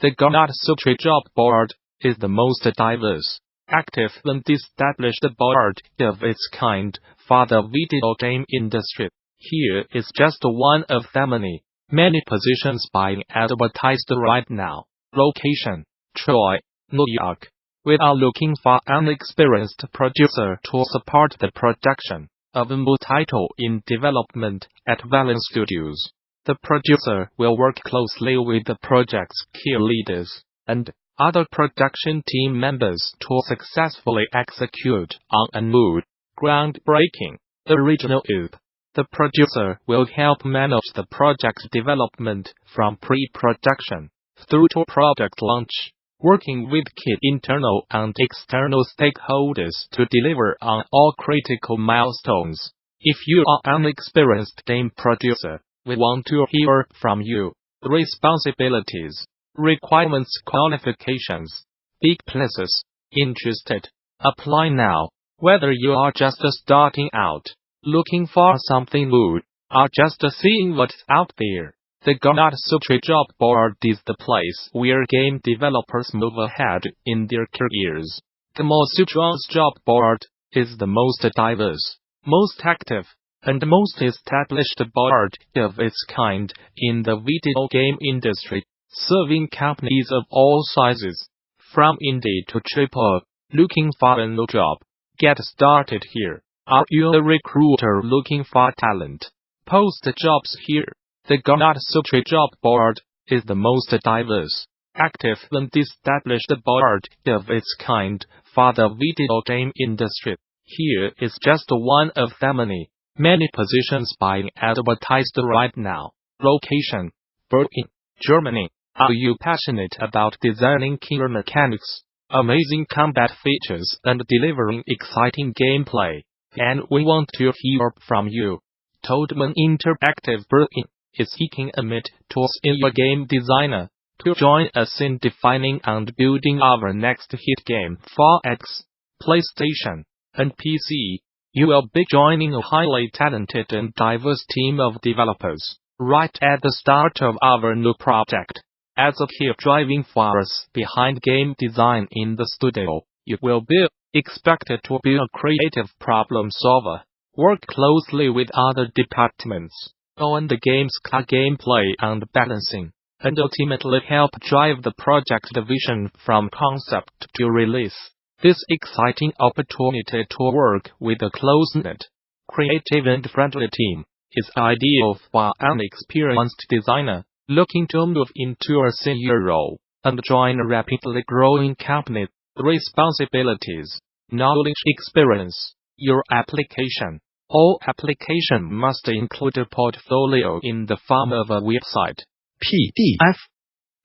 The Gamasutra Job board is the most diverse, active and established board of its kind for the video game industry. Here is just one of the many positions being advertised right now. Location: Troy, New York. We are looking for an experienced producer to support the production of a new title in development at Velan Studios. The producer will work closely with the project's key leaders and other production team members to successfully execute on a new, groundbreaking, original IP. The producer will help manage the project's development from pre-production through to product launch, working with key internal and external stakeholders to deliver on all critical milestones. If you are an experienced game producer, we want to hear from you. Responsibilities, requirements, qualifications, big places. Interested? Apply now. Whether you are just starting out, looking for something new, or just seeing what's out there, the Gamasutra Job board is the place where game developers move ahead in their careers. Gamasutra's job board is the most diverse, most active, and most established board of its kind in the video game industry, serving companies of all sizes, from indie to AAA. Looking for a new job? Get started here. Are you a recruiter looking for talent? Post jobs here. The Gamasutra Job board is the most diverse, active and established board of its kind for the video game industry. Here is just one of the many positions being advertised right now. Location: Berlin, Germany. Are you passionate about designing killer mechanics, amazing combat features, and delivering exciting gameplay? And we want to hear from you. Toadman Interactive Berlin is seeking a mid-to-senior game designer to join us in defining and building our next hit game for X, PlayStation, and PC. You will be joining a highly talented and diverse team of developers right at the start of our new project. As a key driving force behind game design in the studio, you will be expected to be a creative problem solver, work closely with other departments, own the game's core gameplay and balancing, and ultimately help drive the project vision from concept to release. This exciting opportunity to work with a close-knit, creative and friendly team is ideal for an experienced designer looking to move into a senior role and join a rapidly growing company. Responsibilities, knowledge, experience. Your application. All application must include a portfolio in the form of a website, PDF,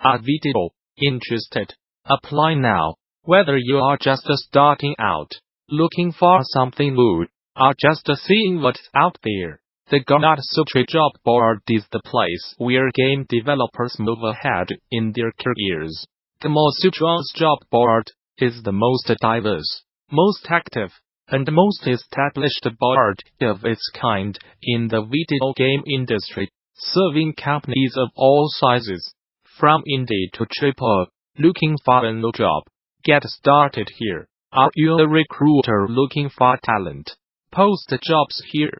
or video. Interested? Apply now. Whether you are just starting out, looking for something new, or just seeing what's out there, the Gamasutra Job board is the place where game developers move ahead in their careers. Gamasutra's job board is the most diverse, most active, and most established board of its kind in the video game industry, serving companies of all sizes, from indie to AAA. Looking for a new job? Get started here. Are you a recruiter looking for talent? Post jobs here.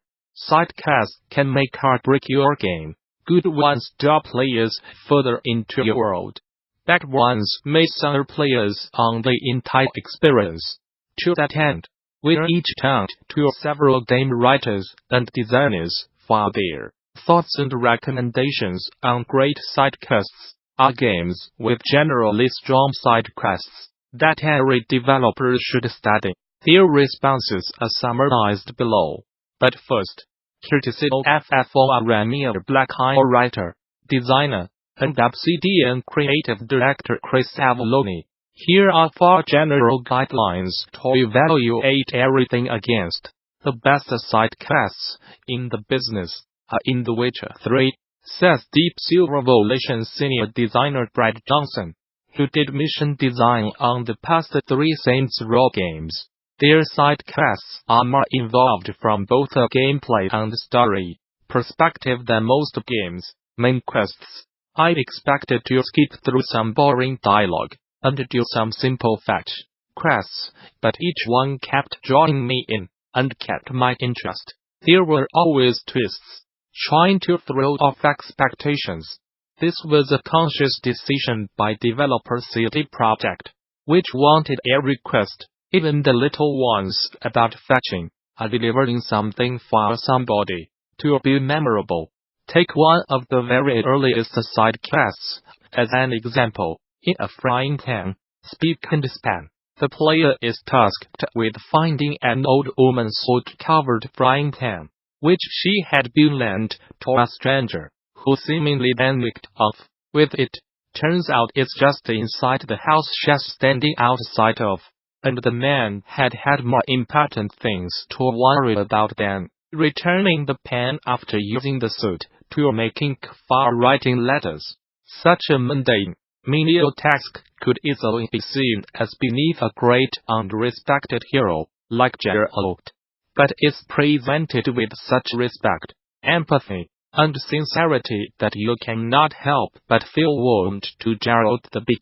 Sidecasts can make or break your game. Good ones draw players further into your world. Bad ones may center players on the entire experience. To that end, we each turn to several game writers and designers for their thoughts and recommendations on great sidecasts or games with generally strong sidecasts that every developer should study. Their responses are summarized below. But first, courtesy of FFORMER Black Eye writer, designer, and Obsidian creative director Chris Avellone, here are 4 general guidelines to evaluate everything against. The best sidecasts in the business are in The Witcher 3, says Deep Silver Volition senior designer Brad Johnson, who did mission design on the past 3 Saints Row games. Their sidecasts are more involved from both a gameplay and story perspective than most games. Main quests I expected to skip through some boring dialogue and do some simple fetch quests, but each one kept drawing me in and kept my interest. There were always twists, trying to throw off expectations. This was a conscious decision by developer CD Projekt, which wanted every quest, even the little ones about fetching or delivering something for somebody, to be memorable. Take one of the very earliest side quests as an example. In a frying pan, speak and span, the player is tasked with finding an old woman's soot-covered frying pan, which she had been lent to a stranger, who seemingly then nicked off with it. Turns out it's just inside the house she's standing outside of, and the man had more important things to worry about than returning the pan after using the soot to making for writing letters. Such a mundane, menial task could easily be seen as beneath a great and respected hero like Geralt. But it's presented with such respect, empathy, and sincerity that you cannot help but feel warmed to Geralt the big,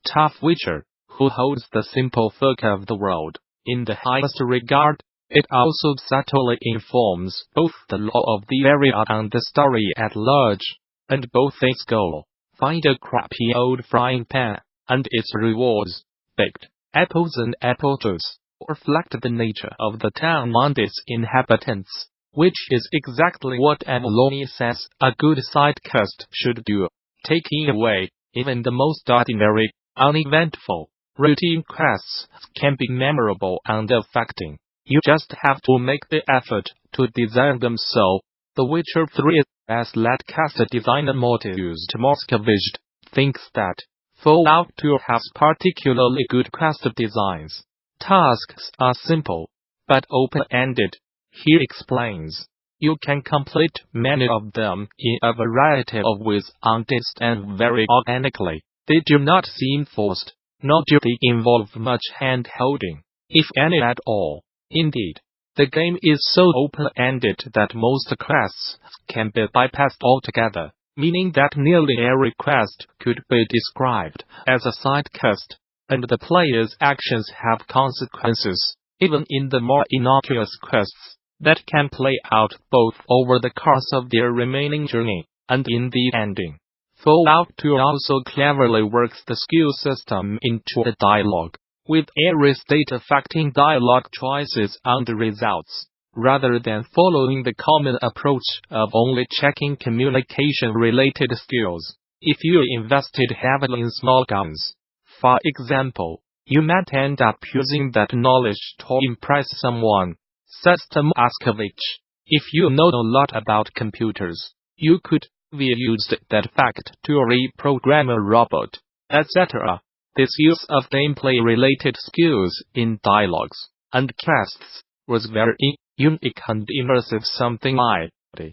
tough witcher, who holds the simple folk of the world in the highest regard. It also subtly informs both the lore of the area and the story at large, and both its goal, find a crappy old frying pan, and its rewards, baked apples and apple juice, reflect the nature of the town and its inhabitants, which is exactly what Avellone says a good side quest should do, taking away even the most ordinary, uneventful, routine quests can be memorable and affecting. You just have to make the effort to design them so. The Witcher 3 as lead cast designer Mateusz Tomaszkiewicz thinks that Fallout 2 has particularly good quest designs. Tasks are simple, but open-ended. He explains. You can complete many of them in a variety of ways honest and very organically. They do not seem forced, nor do they involve much hand-holding, if any at all. Indeed, the game is so open-ended that most quests can be bypassed altogether, meaning that nearly every quest could be described as a side quest, and the player's actions have consequences, even in the more innocuous quests, that can play out both over the course of their remaining journey and in the ending. Fallout 2 also cleverly works the skill system into the dialogue, with every state affecting dialogue choices and results, rather than following the common approach of only checking communication-related skills. If you invested heavily in small guns, for example, you might end up using that knowledge to impress someone, says Tomaszkiewicz. If you know a lot about computers, you could use that fact to reprogram a robot, etc. This use of gameplay-related skills in dialogues and quests was very unique and immersive, something I'd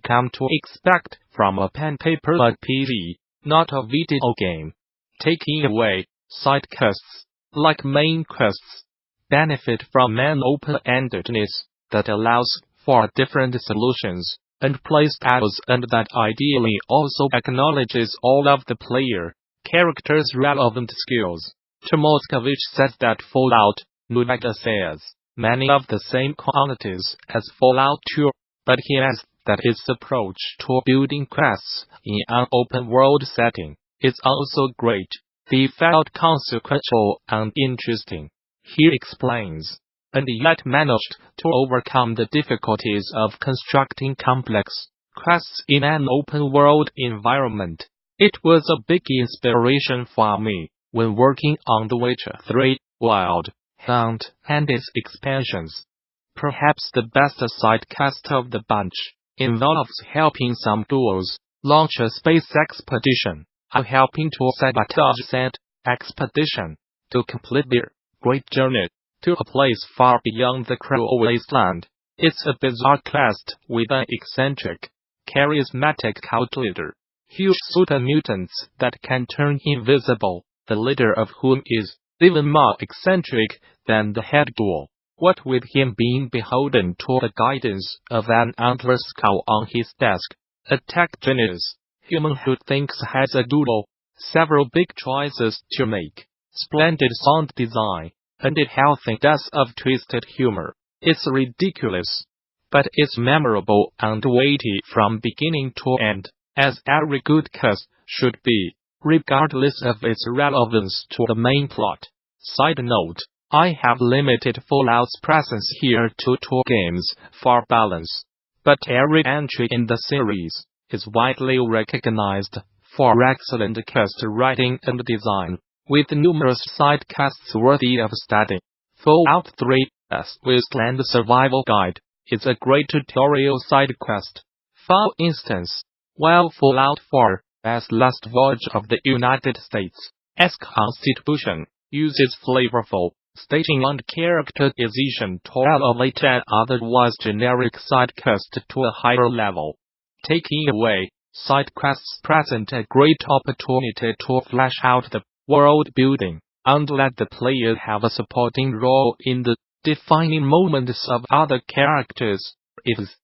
come to expect from a pen-paper RPG, not a video game. Taking away, side quests, like main quests, benefit from an open-endedness that allows for different solutions and playstyles, and that ideally also acknowledges all of the player characters' relevant skills. Tomaszkiewicz says that Fallout New Vegas shares many of the same qualities as Fallout 2, but he adds that its approach to building quests in an open-world setting is also great. They felt consequential and interesting, he explains, and yet managed to overcome the difficulties of constructing complex quests in an open-world environment. It was a big inspiration for me when working on The Witcher 3, Wild Hunt, and its expansions. Perhaps the best side quest of the bunch involves helping some ghouls launch a space expedition, or helping to sabotage said expedition to complete their great journey to a place far beyond the cruel wasteland. It's a bizarre quest with an eccentric, charismatic cult leader, huge super mutants that can turn invisible, the leader of whom is even more eccentric than the head ghoul, what with him being beholden to the guidance of an antler skull on his desk. A tech genius, Humanhood thinks has a doodle, several big choices to make, splendid sound design, and a healthy dose of twisted humor. It's ridiculous, but it's memorable and weighty from beginning to end, as every good quest should be, regardless of its relevance to the main plot. Side note, I have limited Fallout's presence here to 2 games for balance, but every entry in the series is widely recognized for excellent quest writing and design, with numerous side quests worthy of study. Fallout 3's Wasteland Survival Guide is a great tutorial side quest. For instance, while Fallout 4's Last Voyage of the United States' Constitution uses flavorful staging and characterization to elevate an otherwise generic side quest to a higher level. Taking away, side quests present a great opportunity to flesh out the world building and let the player have a supporting role in the defining moments of other characters. It's